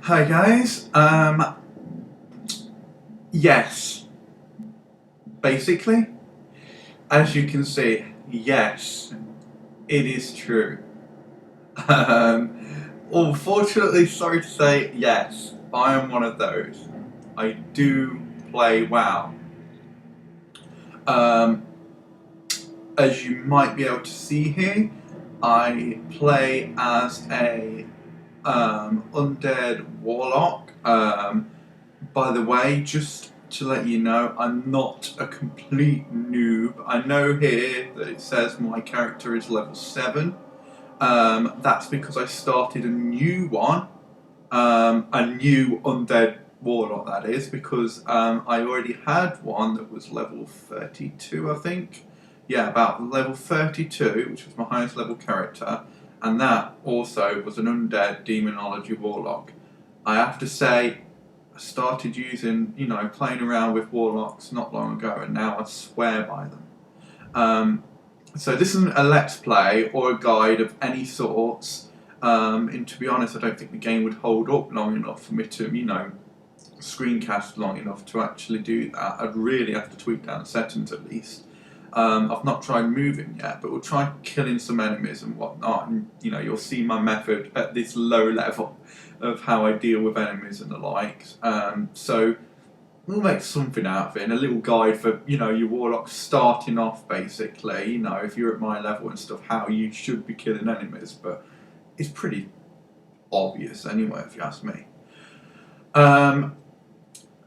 Hi guys. Yes, basically, as you can see, yes, it is true. Unfortunately, sorry to say, yes, I am one of those. I do play WoW. Um, as you might be able to see here, I play as a undead warlock. By the way, just to let you know, I'm not a complete noob. I know here that it says my character is level 7. That's because I started a new one, a new undead warlock, that is, because I already had one that was level 32, I think. Yeah, about level 32, which was my highest level character, and that also was an undead demonology warlock. I have to say, I started using, playing around with Warlocks not long ago, and now I swear by them. So this isn't a let's play or a guide of any sorts. And to be honest, I don't think the game would hold up long enough for me to, screencast long enough to actually do that. I'd really have to tweak down the settings at least. I've not tried moving yet, but we'll try killing some enemies and whatnot, and you'll see my method at this low level of how I deal with enemies and the likes. So we'll make something out of it, and a little guide for your warlocks starting off, basically. If you're at my level and stuff, how you should be killing enemies, but it's pretty obvious anyway, if you ask me.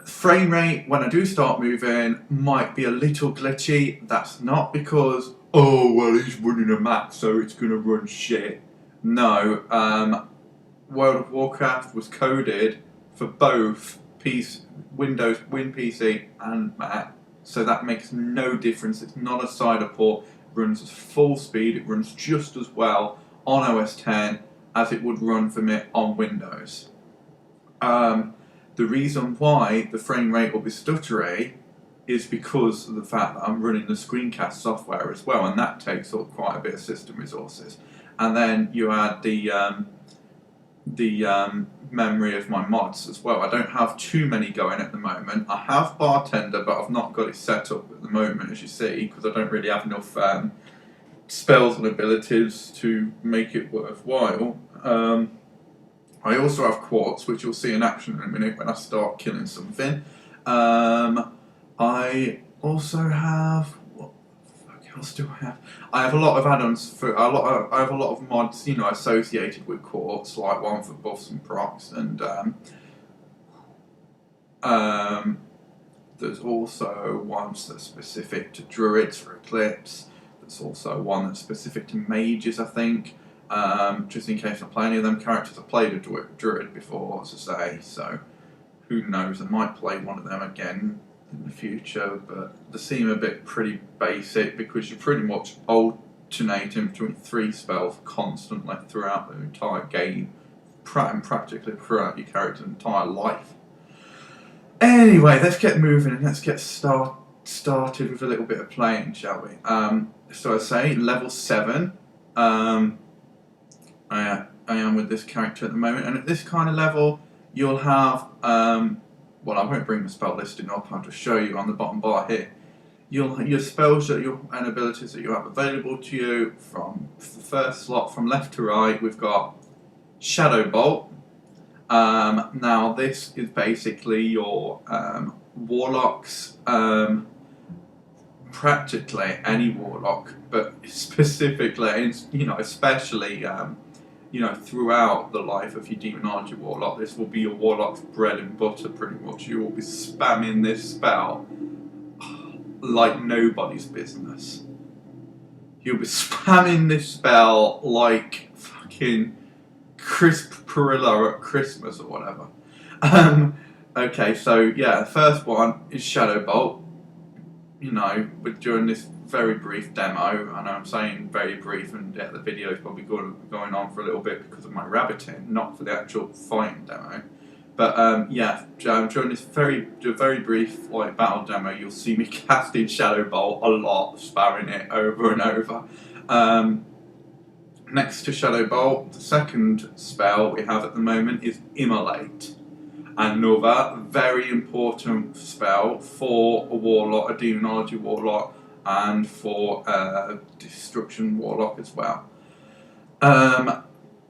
Frame rate, when I do start moving, might be a little glitchy. That's not because, oh, well, he's running a Mac, so it's going to run shit. No, World of Warcraft was coded for both Windows, WinPC, and Mac, so that makes no difference. It's not a cider port. It runs at full speed. It runs just as well on OS X as it would run for me on Windows. The reason why the frame rate will be stuttery is because of the fact that I'm running the screencast software as well, and that takes up quite a bit of system resources. And then you add the memory of my mods as well. I don't have too many going at the moment. I have Bartender, but I've not got it set up at the moment, as you see, because I don't really have enough spells and abilities to make it worthwhile. I also have Quartz, which you'll see in action in a minute when I start killing something. I also have, what the fuck else do I have? I have a lot of add-ons for I have a lot of mods, associated with Quartz, like one for buffs and procs, and there's also ones that's specific to druids for Eclipse. There's also one that's specific to mages, I think. Just in case I play any of them characters. I played a druid before, as I say, so who knows, I might play one of them again in the future, but they seem a bit pretty basic because you're pretty much alternating between 3 spells constantly throughout the entire game, and practically throughout your character's entire life. Anyway, let's get moving and let's get started with a little bit of playing, shall we? So I say level 7. I am with this character at the moment, and at this kind of level you'll have, well, I won't bring the spell listing up, I'll just show you on the bottom bar here. Your spells and abilities that you have available to you from the first slot from left to right. We've got Shadow Bolt. Now this is basically your Warlocks, practically any Warlock, but specifically, especially throughout the life of your Demonology Warlock, this will be your Warlock's bread and butter pretty much. You will be spamming this spell like nobody's business. You'll be spamming this spell like fucking crisp Perilla at Christmas or whatever. Okay, so yeah, the first one is Shadow Bolt. During this very brief demo, I know I'm saying very brief, and the video is probably going on for a little bit because of my rabbiting, not for the actual fighting demo. But during this very brief battle demo, you'll see me casting Shadow Bolt a lot, spamming it over and over. Next to Shadow Bolt, the second spell we have at the moment is Immolate. Another very important spell for a Warlock, a Demonology Warlock, and for a Destruction Warlock as well.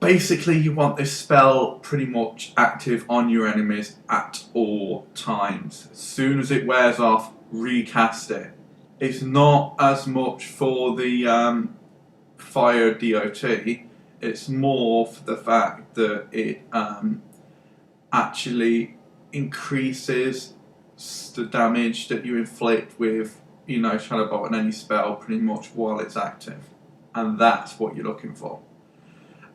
Basically, you want this spell pretty much active on your enemies at all times. As soon as it wears off, recast it. It's not as much for the fire DOT, it's more for the fact that it actually increases the damage that you inflict with, Shadow Bolt and any spell pretty much while it's active. And that's what you're looking for.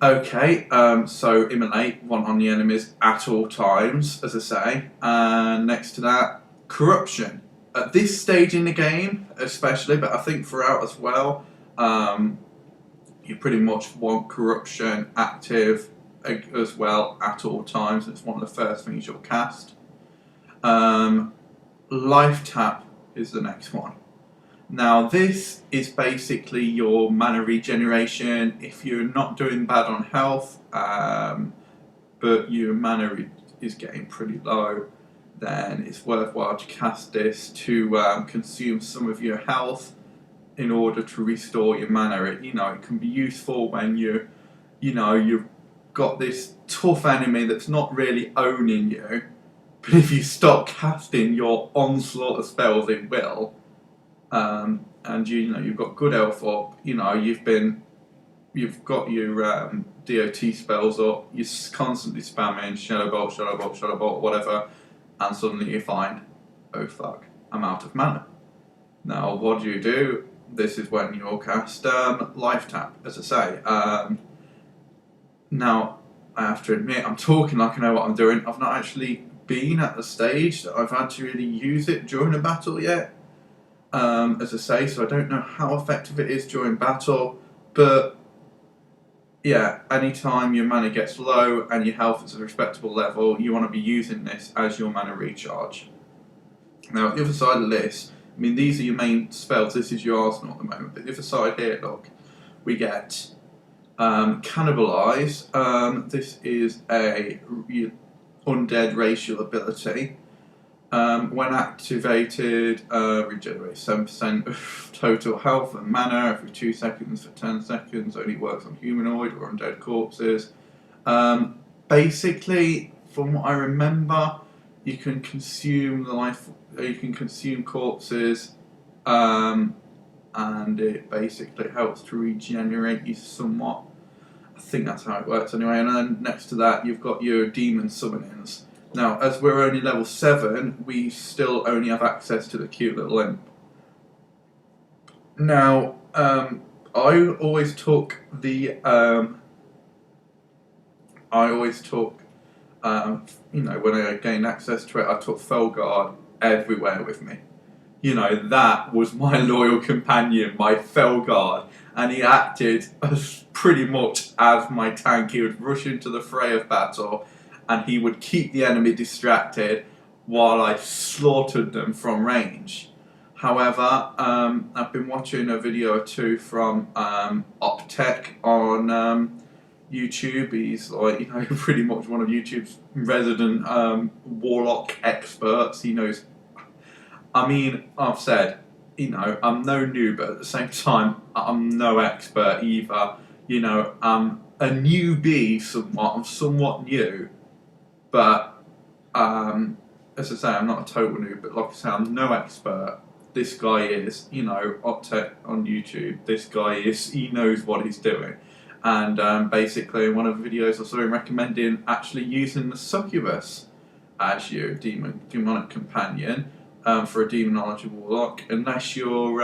Okay, so Immolate, one on the enemies at all times, as I say. And next to that, Corruption. At this stage in the game, especially, but I think throughout as well, you pretty much want Corruption active as well at all times. It's one of the first things you'll cast. Life Tap is the next one. Now this is basically your mana regeneration. If you're not doing bad on health, but your mana is getting pretty low, then it's worthwhile to cast this to consume some of your health in order to restore your mana. It can be useful when you've got this tough enemy that's not really owning you, but if you stop casting your onslaught of spells, it will. And you've got good health up. You've got your DOT spells up. You're constantly spamming Shadow Bolt, Shadow Bolt, Shadow Bolt, whatever, and suddenly you find, oh fuck, I'm out of mana. Now what do? This is when you'll cast Life Tap, as I say. Now I have to admit, I'm talking like I know what I'm doing. I've not actually been at the stage that I've had to really use it during a battle yet. As I say, so I don't know how effective it is during battle, but yeah, anytime your mana gets low and your health is at a respectable level, you want to be using this as your mana recharge. Now, at the other side of this, these are your main spells, this is your arsenal at the moment, but the other side here, look, we get Cannibalize. This is a undead racial ability. When activated, regenerates 7% of total health and mana every 2 seconds for 10 seconds. Only works on humanoid or undead corpses. Basically, from what I remember, you can consume corpses, and it basically helps to regenerate you somewhat. I think that's how it works anyway. And then next to that, you've got your demon summonings. Now, as we're only level 7, we still only have access to the cute little imp. Now, I always took the, when I gained access to it, I took Felguard everywhere with me. That was my loyal companion, my Felguard, and he acted as pretty much as my tank. He would rush into the fray of battle, and he would keep the enemy distracted while I slaughtered them from range. However, I've been watching a video or two from Optech on YouTube. He's pretty much one of YouTube's resident Warlock experts. He knows. I've said, I'm no noob, but at the same time, I'm no expert either. I'm a newbie somewhat. I'm somewhat new. But, as I say, I'm not a total noob, but like I say, I'm no expert. This guy is, Optech on YouTube, this guy is, he knows what he's doing. And basically, in one of the videos I saw him recommending actually using the Succubus as your demonic companion for a Demonology Warlock, unless you're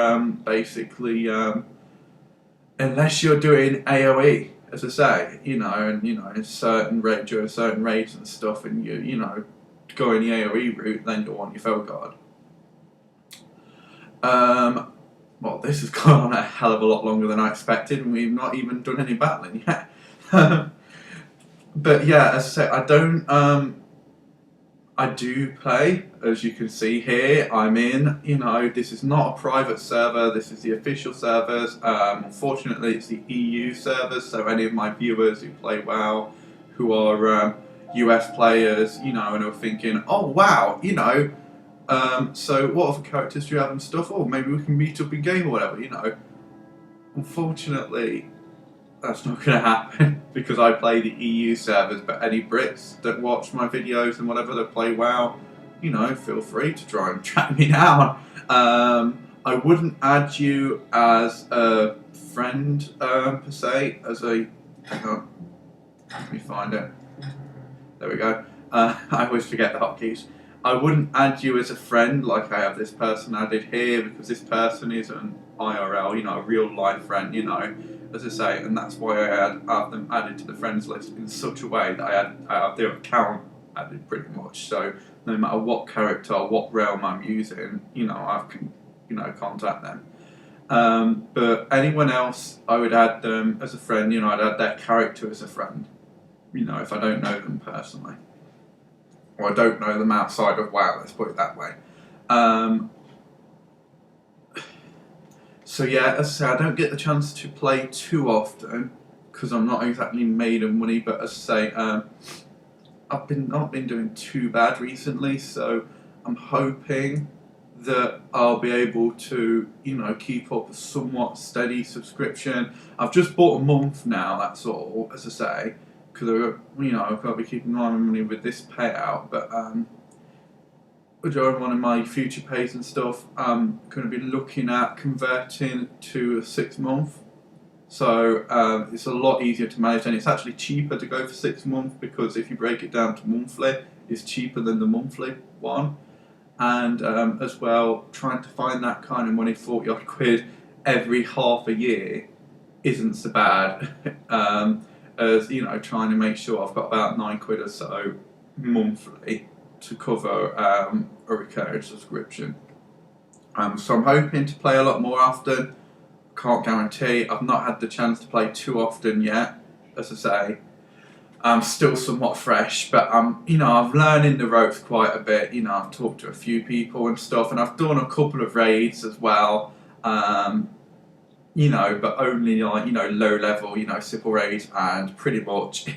unless you're doing AoE. As I say, in certain during certain raids and stuff, and you going the AoE route, then you'll want your Felguard. Well, this has gone on a hell of a lot longer than I expected, and we've not even done any battling yet. But yeah, as I say, I don't. I do play, as you can see here. I'm in, this is not a private server, this is the official servers. Unfortunately, it's the EU servers, so any of my viewers who play WoW, who are US players, and are thinking, oh wow, so what other characters do you have and stuff? Oh, maybe we can meet up in game or whatever. Unfortunately, that's not going to happen because I play the EU servers, but any Brits that watch my videos and whatever that play WoW, feel free to try and track me down. I wouldn't add you as a friend per se, hang on, let me find it. There we go. I always forget the hotkeys. I wouldn't add you as a friend like I have this person added here because this person is an IRL, a real life friend, as I say, and that's why I have them added to the friends list in such a way that I have their account added pretty much. So no matter what character or what realm I'm using, I can, contact them. But anyone else, I would add them as a friend. I'd add their character as a friend. If I don't know them personally, or I don't know them outside of WoW. Let's put it that way. So yeah, as I say, I don't get the chance to play too often because I'm not exactly made of money. But as I say, I've not been doing too bad recently, so I'm hoping that I'll be able to, keep up a somewhat steady subscription. I've just bought a month now. That's all, as I say, because I've got to be keeping an eye on money with this payout, but. During one of my future pays and stuff, I'm going to be looking at converting to a 6 month. So it's a lot easier to manage, and it's actually cheaper to go for 6 months because if you break it down to monthly, it's cheaper than the monthly one. And as well, trying to find that kind of money, 40 odd quid every half a year, isn't so bad. As trying to make sure I've got about 9 quid or so monthly to cover a recurring subscription. So I'm hoping to play a lot more often. Can't guarantee. I've not had the chance to play too often yet, as I say. I'm still somewhat fresh, but I'm learning the ropes quite a bit. I've talked to a few people and stuff, and I've done a couple of raids as well. But only like low level, simple raids, and pretty much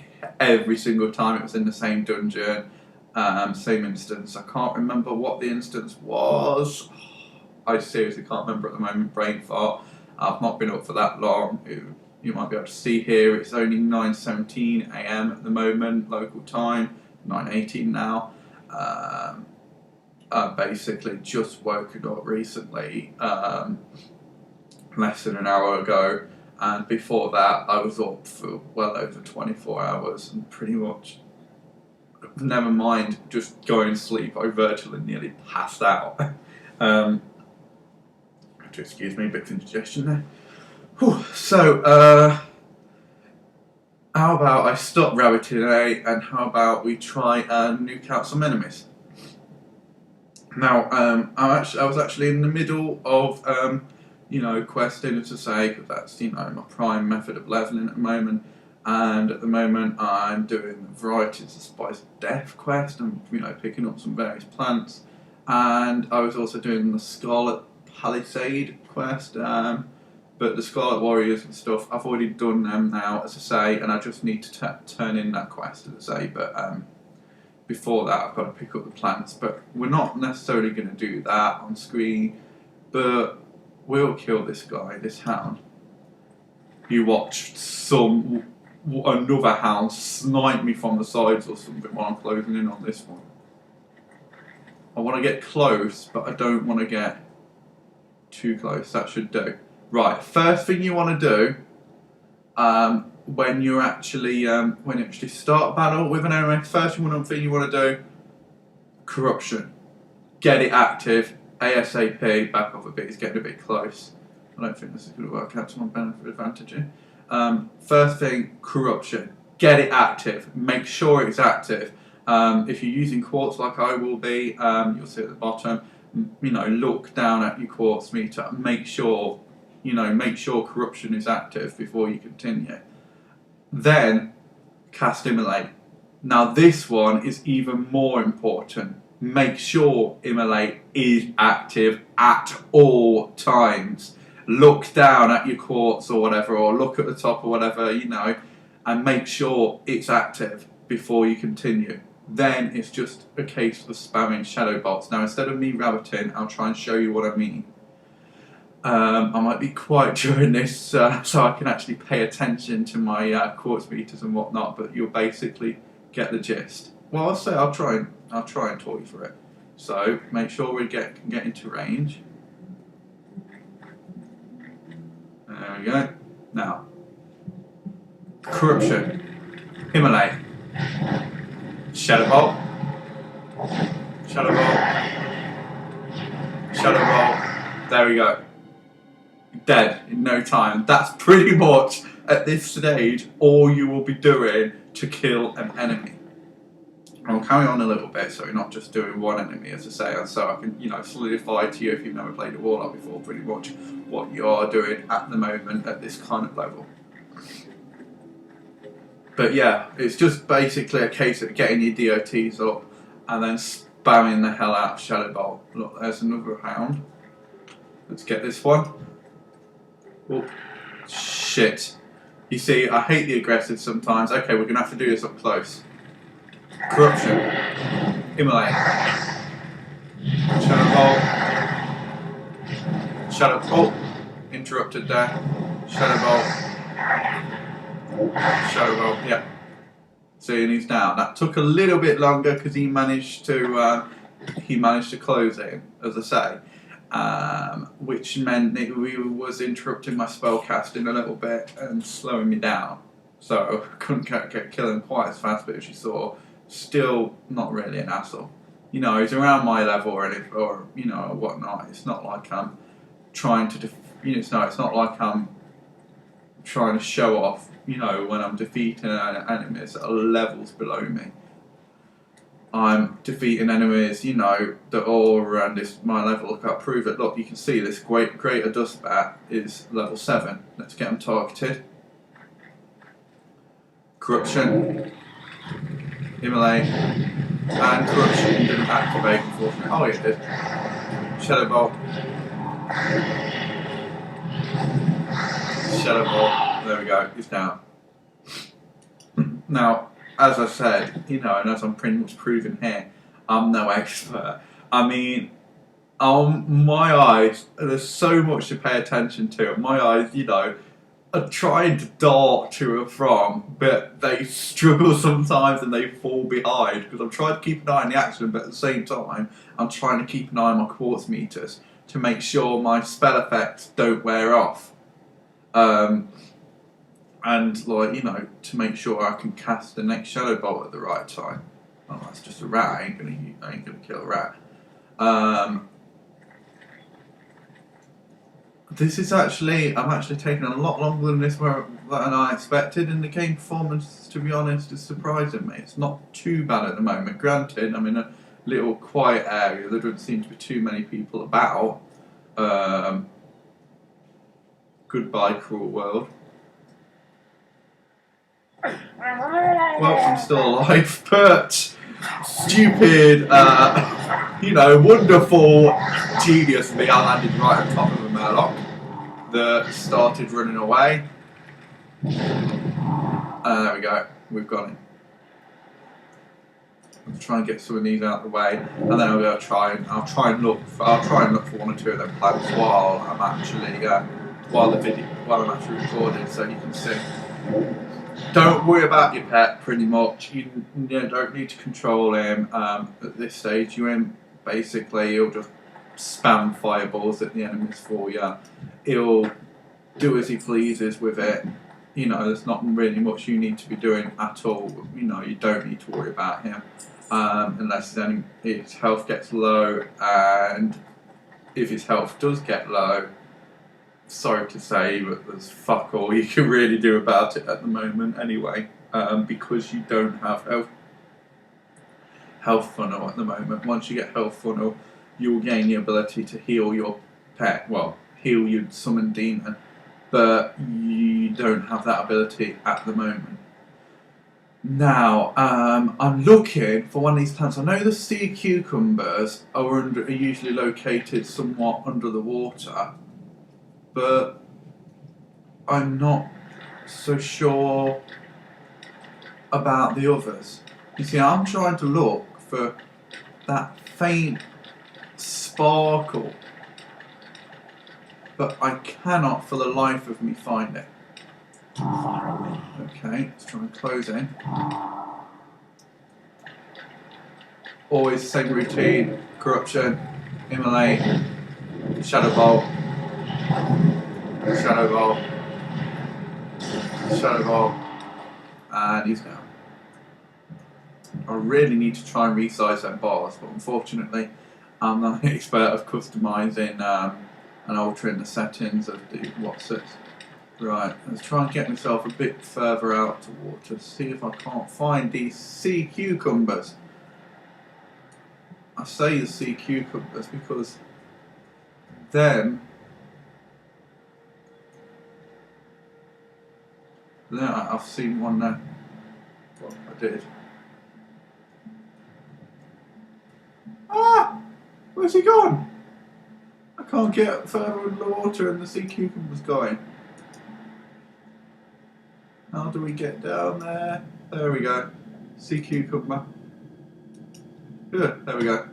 every single time it was in the same dungeon. Same instance. I can't remember what the instance was. I seriously can't remember at the moment. Brain fart. I've not been up for that long. You might be able to see here. It's only 9:17 a.m. at the moment, local time. 9:18 now. Basically just woken up recently, less than an hour ago, and before that I was up for well over 24 hours and pretty much. Never mind just going to sleep, I virtually nearly passed out. Excuse me, a bit of indigestion there. Whew. So, how about I stop rabbiting today, and how about we try and nuke out some enemies? Now, I was actually in the middle of, questing, as I say, because that's, my prime method of leveling at the moment. And at the moment I'm doing Varieties of Spice Death quest and picking up some various plants, and I was also doing the Scarlet Palisade quest, but the Scarlet Warriors and stuff I've already done them now, as I say, and I just need to turn in that quest, as I say, but before that I've got to pick up the plants, but we're not necessarily going to do that on screen, but we'll kill this guy, this hound. You watched another hound snipe me from the sides or something while I'm closing in on this one. I want to get close, but I don't want to get too close. That should do. Right, first thing you want to do when you actually start a battle with an enemy, first thing you want to do, corruption. Get it active, ASAP. Back off a bit, it's getting a bit close. I don't think this is going to work out to my benefit advantage here. First thing, corruption. Get it active. Make sure it's active. If you're using quartz like I will be, you'll see at the bottom. Look down at your quartz meter. Make sure corruption is active before you continue. Then, cast immolate. Now this one is even more important. Make sure Immolate is active at all times. Look down at your quartz or whatever, or look at the top or whatever, you know, and make sure it's active before you continue. Then it's just a case of spamming shadow bolts. Now instead of me rabbiting, I'll try and show you what I mean. I might be quiet during this so I can actually pay attention to my quartz meters and whatnot, but you'll basically get the gist. Well, I'll try and talk you through it. So make sure we get into range. There we go. Now, corruption, Immolate, shadow bolt, shadow bolt, shadow bolt. There we go. Dead in no time. That's pretty much at this stage all you will be doing to kill an enemy. I'll carry on a little bit so you're not just doing one enemy, as I say, and so I can, you know, solidify to you if you've never played a Warlock before pretty much what you are doing at the moment at this kind of level. But yeah, it's just basically a case of getting your DOTs up and then spamming the hell out of Shadow Bolt. Look, there's another hound. Let's get this one. Oh, shit. You see, I hate the aggressive sometimes. Okay, we're going to have to do this up close. Corruption. Immolate. Shadow Bolt. Shadow Bolt. Interrupted there. Shadow Bolt. Shadow Bolt, yeah. See, and he's down. That took a little bit longer because he managed to close it, as I say. Which meant that we was interrupting my spell casting a little bit and slowing me down. So I couldn't get killing quite as fast, but as you saw, still not really an hassle. You know, he's around my level or you know, whatnot. It's not like I'm trying to, it's not like I'm trying to show off, you know, when I'm defeating enemies that are levels below me. I'm defeating enemies, you know, that are around my level. Look, I'll prove it. Look, you can see this greater dust bat is level 7. Let's get them targeted. Corruption, Immolate, and Corruption didn't activate, unfortunately. Oh, yeah, it did. Shadow Bolt. Shadow Bolt. There we go. He's down. Now, as I said, you know, and as I'm pretty much proving here, I'm no expert. I mean, my eyes, there's so much to pay attention to. My eyes, you know, are trying to dart to and from, but they struggle sometimes and they fall behind because I'm trying to keep an eye on the action, but at the same time, I'm trying to keep an eye on my quartz meters to make sure my spell effects don't wear off. And, like, you know, to make sure I can cast the next Shadow Bolt at the right time. Oh, that's just a rat. I ain't gonna kill a rat. This is I'm actually taking a lot longer than than I expected, and the game performance, to be honest, is surprising me. It's not too bad at the moment. Granted, I'm in a little quiet area. There doesn't seem to be too many people about. Goodbye, cruel world. Well, I'm still alive, but stupid, you know, wonderful, genius me, I landed right on top of a Warlock that started running away. There we go, we've got him. I'll try and get some of these out of the way, and then I'll try and look for one or two of them plants while I'm actually while I'm actually recording, so you can see. Don't worry about your pet, pretty much. You don't need to control him at this stage. Basically, he'll just spam fireballs at the enemies for you. He'll do as he pleases with it. You know, there's not really much you need to be doing at all. You know, you don't need to worry about him unless then his health gets low, and if his health does get low, sorry to say, but there's fuck all you can really do about it at the moment anyway, because you don't have health funnel at the moment. Once you get health funnel, you'll gain the ability to heal your pet, well, heal your summoned demon, but you don't have that ability at the moment. Now, I'm looking for one of these plants. I know the sea cucumbers are usually located somewhat under the water, but I'm not so sure about the others. You see, I'm trying to look for that faint sparkle, but I cannot for the life of me find it. Okay, let's try and close in. Always same routine: corruption, immolate, shadow bolt, shadow bolt, shadow bolt, and he's down. I really need to try and resize them bars, but unfortunately I'm not an expert of customizing and altering the settings of the what's it. Right, let's try and get myself a bit further out to water, see if I can't find these sea cucumbers. I say the sea cucumbers because then I've seen one there. Well, I did. Ah! Where's he gone? I can't get further under the water and the sea cucumber's going. How do we get down there? There we go. Sea cucumber. Good, there we go.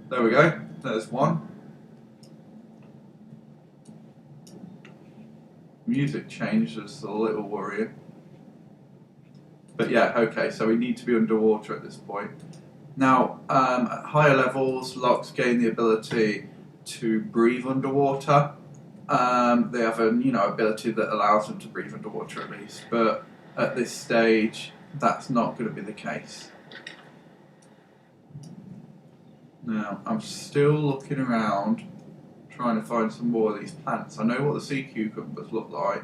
There we go. There's one. Music changed, it's a little worrying. But yeah, okay, so we need to be underwater at this point. Now, at higher levels, Locks gain the ability to breathe underwater. They have a ability that allows them to breathe underwater at least, but at this stage, that's not going to be the case. Now, I'm still looking around, trying to find some more of these plants. I know what the sea cucumbers look like,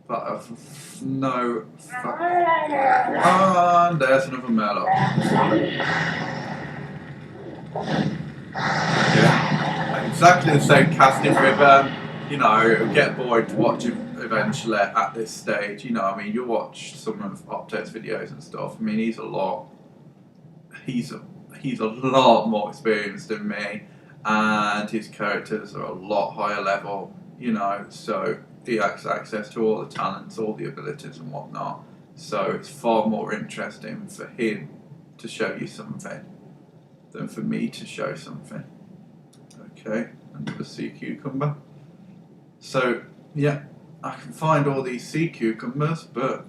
but I've no. And there's another Murloc. Yeah, exactly the same casting rhythm. It'll get boring to watch him eventually at this stage. I mean, you watch some of Optek's videos and stuff. I mean, he's a lot more experienced than me, and his characters are a lot higher level. So he has access to all the talents, all the abilities, and whatnot. So it's far more interesting for him to show you something than for me to show something. Okay, another sea cucumber. So, yeah, I can find all these sea cucumbers, but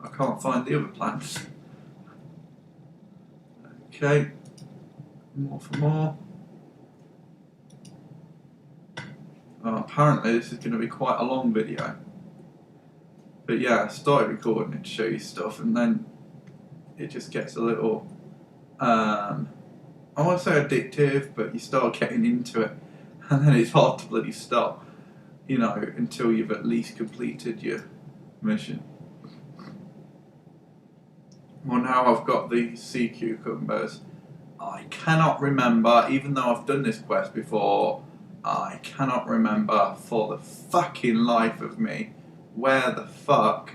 I can't find the other plants. Okay, more for more. Apparently this is going to be quite a long video. But yeah, I started recording it to show you stuff, and then it just gets a little, I won't say addictive, but you start getting into it, and then it's hard to bloody stop, until you've at least completed your mission. Well, now I've got the sea cucumbers. I cannot remember, even though I've done this quest before, I cannot remember for the fucking life of me where the fuck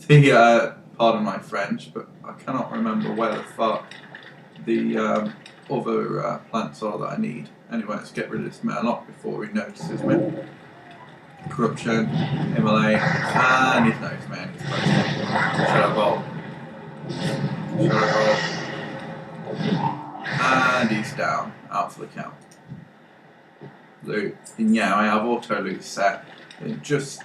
the, pardon my French, but I cannot remember where the fuck the other plants are that I need. Anyway, let's get rid of this Murloc before he notices me. Corruption, immolate, and he's noticed me. Shadow Bolt. Shadow Bolt. And he's down, out for the count. Loot. And yeah, I have auto loot set. Just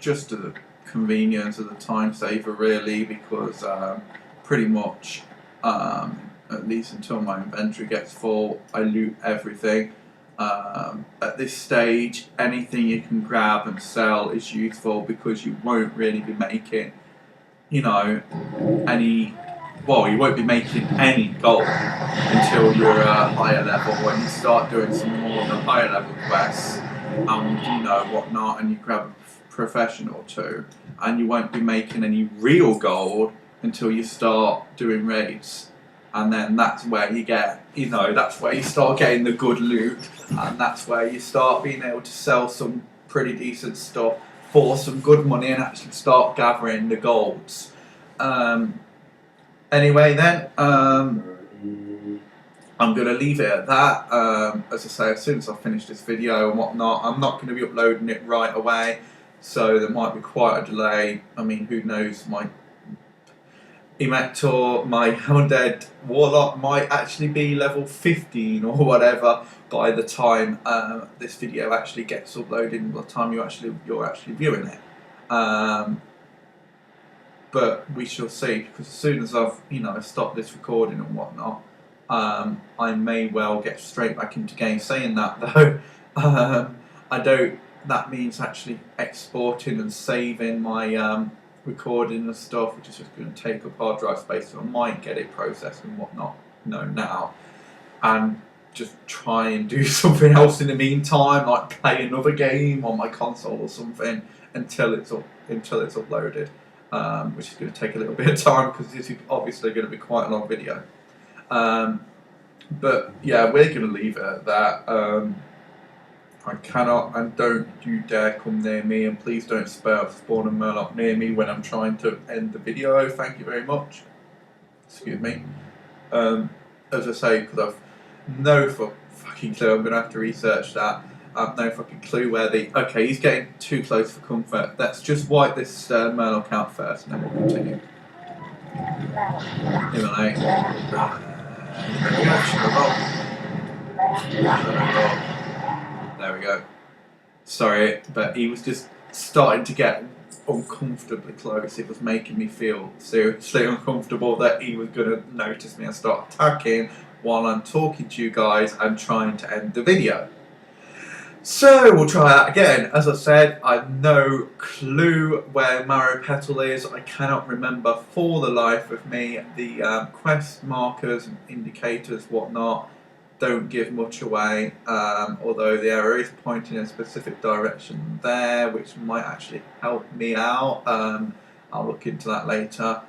to the convenience of the time saver, really, because pretty much, at least until my inventory gets full, I loot everything. At this stage, anything you can grab and sell is useful because you won't really be making, you won't be making any gold until you're a higher level. When you start doing some more of the higher level quests and whatnot, and you grab a profession or two, and you won't be making any real gold until you start doing raids. And then that's where you get, that's where you start getting the good loot, and that's where you start being able to sell some pretty decent stuff for some good money and actually start gathering the golds. Anyway, then I'm going to leave it at that. As I say, as soon as I finish this video and whatnot, I'm not going to be uploading it right away, so there might be quite a delay. I mean, who knows, my Elector, my undead Warlock might actually be level 15 or whatever by the time this video actually gets uploaded, by the time you're actually viewing it. But we shall see, because as soon as I've stopped this recording and whatnot, I may well get straight back into game. Saying that though, that means actually exporting and saving my recording and stuff, which is just going to take up hard drive space, so I might get it processed and whatnot now, and just try and do something else in the meantime, like play another game on my console or something until it's uploaded, which is going to take a little bit of time, because this is obviously going to be quite a long video. But yeah, we're going to leave it at that. I cannot, and don't you dare come near me, and please don't spawn a Murloc near me when I'm trying to end the video. Thank you very much. Excuse me. As I say, because I've no fucking clue, I'm going to have to research that. I've no fucking clue where okay, he's getting too close for comfort. Let's just wipe this Murloc out first, and then we'll continue. There we go. Sorry, but he was just starting to get uncomfortably close. It was making me feel seriously uncomfortable that he was going to notice me and start attacking while I'm talking to you guys and trying to end the video. So we'll try that again. As I said, I have no clue where Marrow Petal is. I cannot remember for the life of me. The quest markers and indicators, whatnot, don't give much away, although the arrow is pointing in a specific direction there, which might actually help me out. I'll look into that later.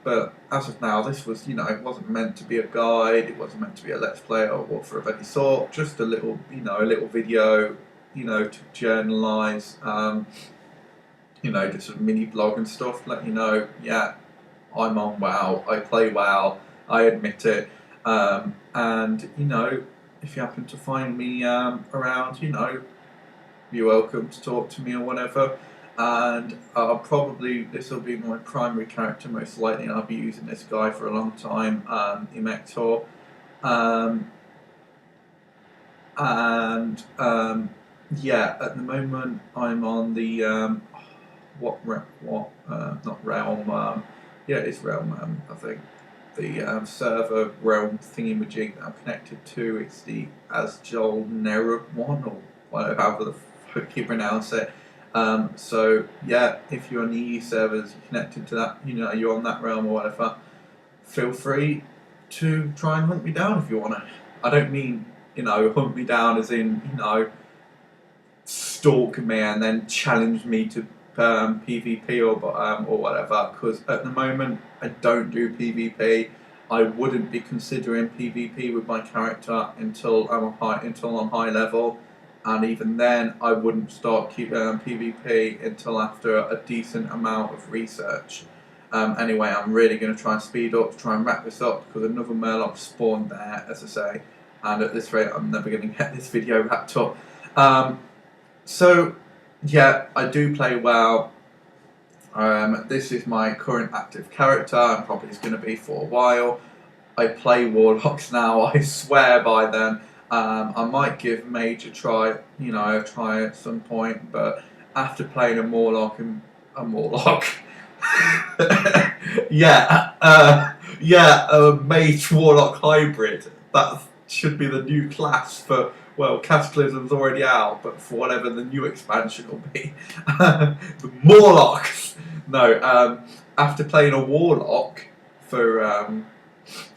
But as of now, this was, it wasn't meant to be a guide, it wasn't meant to be a let's play or walkthrough of any sort, just a little, a little video, to journalise, just a mini blog and stuff, let you know, yeah, I'm on WoW, I play WoW, I admit it, and, if you happen to find me around, you're welcome to talk to me or whatever. And this will be my primary character most likely, and I'll be using this guy for a long time, Emector. Yeah, at the moment I'm on the not realm, yeah, it's realm, I think the server realm thingy-majig that I'm connected to. It's the Asjol Nerub one, or whatever, however the fuck you pronounce it. So yeah, if you're on the EU servers, you're connected to that, you're on that realm or whatever, feel free to try and hunt me down if you want to. I don't mean, hunt me down as in, stalk me and then challenge me to PvP or whatever, because at the moment I don't do PvP. I wouldn't be considering PvP with my character until I'm high level. And even then, I wouldn't start PvP until after a decent amount of research. Anyway, I'm really going to try and speed up, try and wrap this up, because another Murloc spawned there, as I say, and at this rate, I'm never going to get this video wrapped up. So, yeah, I do play WoW. This is my current active character, and probably is going to be for a while. I play Warlocks now, I swear by them. I might give Mage a try, at some point, but after playing a Warlock, a Mage Warlock hybrid, that should be the new class for, well, Cataclysm's already out, but for whatever the new expansion will be. The Warlocks! No, after playing a Warlock for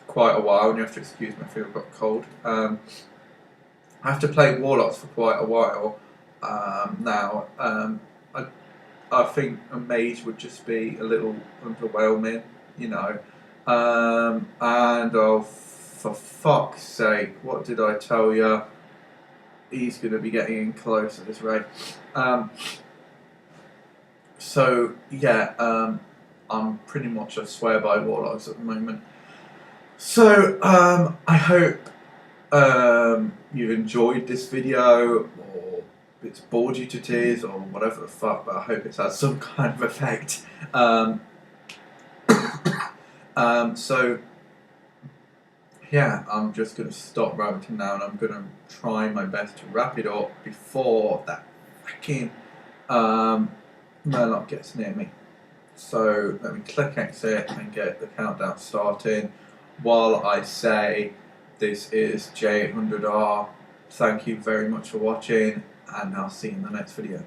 quite a while, and you have to excuse me, I feel I've got a cold. After playing Warlocks for quite a while now, I think a Mage would just be a little underwhelming, and for fuck's sake, what did I tell you? He's going to be getting in close at this rate. So, yeah, I'm pretty much a swear by Warlocks at the moment. So I hope you've enjoyed this video, or it's bored you to tears, or whatever the fuck, but I hope it's had some kind of effect. So yeah, I'm just going to stop ranting now, and I'm going to try my best to wrap it up before that fucking Murloc gets near me. So let me click exit and get the countdown starting while I say this is J800R. Thank you very much for watching, and I'll see you in the next video.